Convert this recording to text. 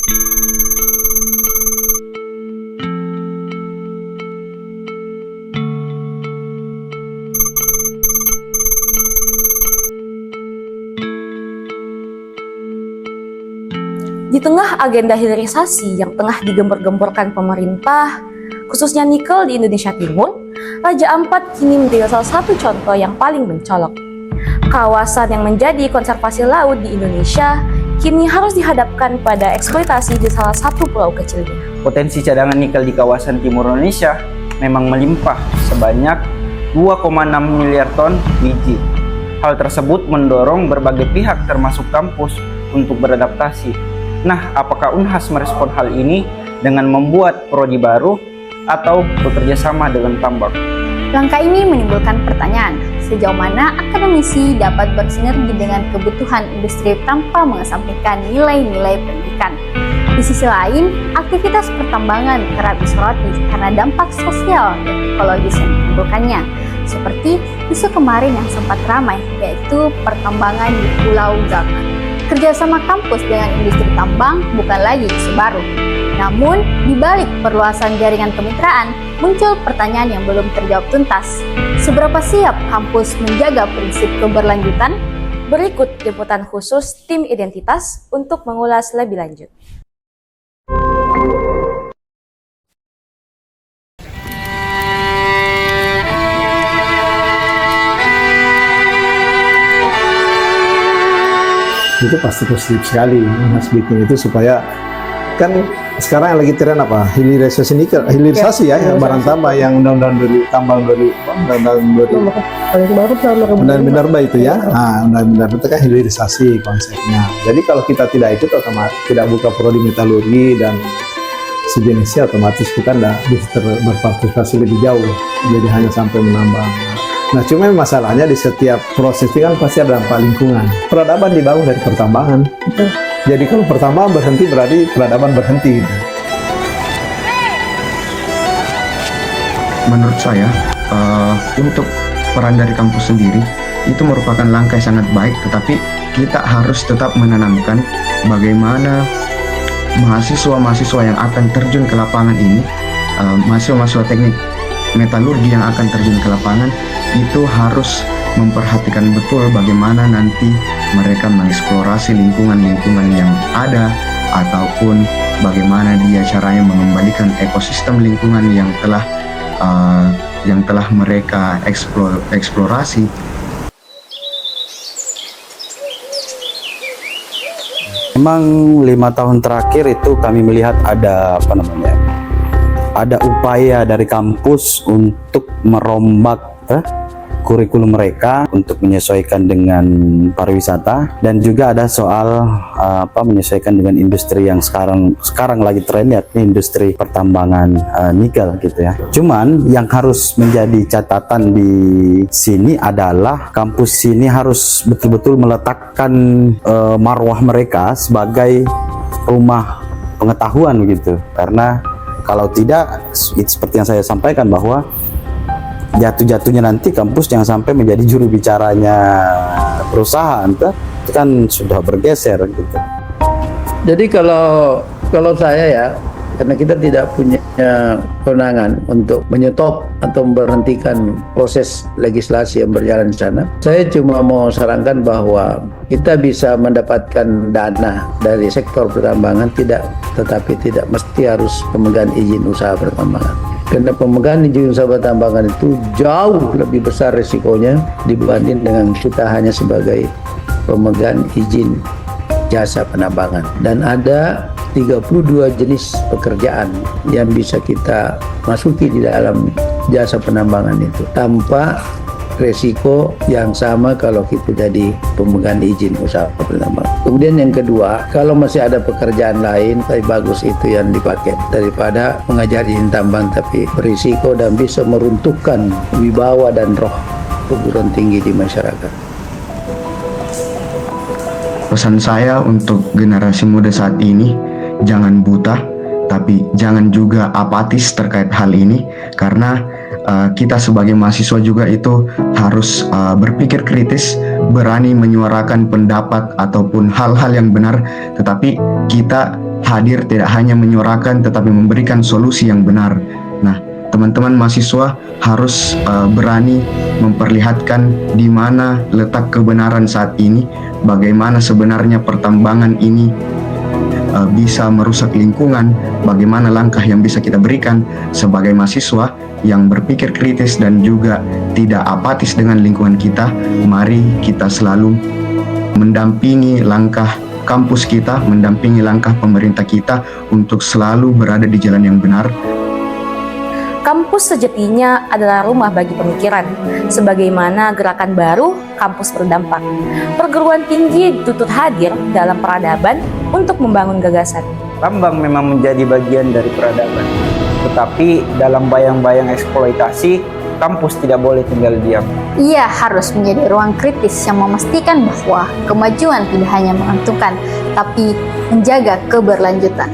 Di tengah agenda hilirisasi yang tengah digembor-gemborkan pemerintah, khususnya nikel di Indonesia Timur, Raja Ampat kini menjadi salah satu contoh yang paling mencolok. Kawasan yang menjadi konservasi laut di Indonesia kini harus dihadapkan pada eksploitasi di salah satu pulau kecilnya. Potensi cadangan nikel di kawasan timur Indonesia memang melimpah sebanyak 2,6 miliar ton biji. Hal tersebut mendorong berbagai pihak termasuk kampus untuk beradaptasi. Nah, apakah Unhas merespon hal ini dengan membuat prodi baru atau bekerja sama dengan tambang? Langkah ini menimbulkan pertanyaan, sejauh mana akademisi dapat bersinergi dengan kebutuhan industri tanpa mengesampingkan nilai-nilai pendidikan. Di sisi lain, aktivitas pertambangan kerap disoroti karena dampak sosial dan ekologis yang ditimbulkannya, seperti isu kemarin yang sempat ramai, yaitu pertambangan di Pulau Gak. Kerjasama kampus dengan industri tambang bukan lagi isu baru. Namun, di balik perluasan jaringan kemitraan, muncul pertanyaan yang belum terjawab tuntas. Seberapa siap kampus menjaga prinsip keberlanjutan? Berikut liputan khusus tim identitas untuk mengulas lebih lanjut. Itu pasti positif sekali Mas bikin itu, supaya kan sekarang yang lagi tren apa, hilirisasi nikel, hilirisasi ya, barang tambah yang undang-undang dari tambang dari undang-undang minerba itu ya, undang-undang minerba itu kan hilirisasi konsepnya. Jadi kalau kita tidak ikut, otomatis tidak buka prodi metalurgi dan sejenisnya, otomatis kita tidak bisa berpartisipasi lebih jauh, jadi hanya sampai menambang. Nah, cuma masalahnya di setiap proses itu kan pasti ada dampak lingkungan. Peradaban dibangun dari pertambangan. Jadi kalau pertambangan berhenti, berarti peradaban berhenti. Menurut saya, untuk peran dari kampus sendiri itu merupakan langkah yang sangat baik, tetapi kita harus tetap menanamkan bagaimana mahasiswa-mahasiswa yang akan terjun ke lapangan ini, mahasiswa-mahasiswa teknik metalurgi yang akan terjun ke lapangan itu harus memperhatikan betul bagaimana nanti mereka mengeksplorasi lingkungan-lingkungan yang ada, ataupun bagaimana dia caranya mengembalikan ekosistem lingkungan yang telah mereka eksplorasi. Memang 5 tahun terakhir itu kami melihat ada ada upaya dari kampus untuk merombak kurikulum mereka untuk menyesuaikan dengan pariwisata, dan juga ada soal menyesuaikan dengan industri yang sekarang lagi tren, yakni industri pertambangan nikel gitu ya. Cuman yang harus menjadi catatan di sini adalah kampus ini harus betul-betul meletakkan marwah mereka sebagai rumah pengetahuan gitu, karena kalau tidak, seperti yang saya sampaikan bahwa jatuh-jatuhnya nanti kampus jangan sampai menjadi juru bicaranya perusahaan, itu kan sudah bergeser gitu. Jadi kalau saya ya, karena kita tidak punya kewenangan untuk menyetop atau memberhentikan proses legislasi yang berjalan di sana, saya cuma mau sarankan bahwa kita bisa mendapatkan dana dari sektor pertambangan, tetapi tidak mesti harus pemegang izin usaha pertambangan. Karena pemegang izin usaha pertambangan itu jauh lebih besar risikonya dibanding dengan kita hanya sebagai pemegang izin jasa penambangan. Dan ada 32 jenis pekerjaan yang bisa kita masuki di dalam jasa penambangan itu tanpa resiko yang sama kalau kita jadi pemegang izin usaha penambang. Kemudian yang kedua, kalau masih ada pekerjaan lain, lebih bagus itu yang dipakai daripada mengajari tambang tapi berisiko dan bisa meruntuhkan wibawa dan roh perguruan tinggi di masyarakat. Pesan saya untuk generasi muda saat ini, jangan buta, tapi jangan juga apatis terkait hal ini, karena kita sebagai mahasiswa juga itu harus berpikir kritis, berani menyuarakan pendapat ataupun hal-hal yang benar, tetapi kita hadir tidak hanya menyuarakan tetapi memberikan solusi yang benar. Nah, teman-teman mahasiswa harus berani memperlihatkan di mana letak kebenaran saat ini, bagaimana sebenarnya pertambangan ini bisa merusak lingkungan, bagaimana langkah yang bisa kita berikan sebagai mahasiswa yang berpikir kritis dan juga tidak apatis dengan lingkungan kita. Mari kita selalu mendampingi langkah kampus kita, mendampingi langkah pemerintah kita untuk selalu berada di jalan yang benar. Kampus sejatinya adalah rumah bagi pemikiran, sebagaimana gerakan baru kampus berdampak. Perguruan tinggi dituntut hadir dalam peradaban untuk membangun gagasan. Tambang memang menjadi bagian dari peradaban, tetapi dalam bayang-bayang eksploitasi, kampus tidak boleh tinggal diam. Ia harus menjadi ruang kritis yang memastikan bahwa kemajuan tidak hanya menguntungkan, tapi menjaga keberlanjutan.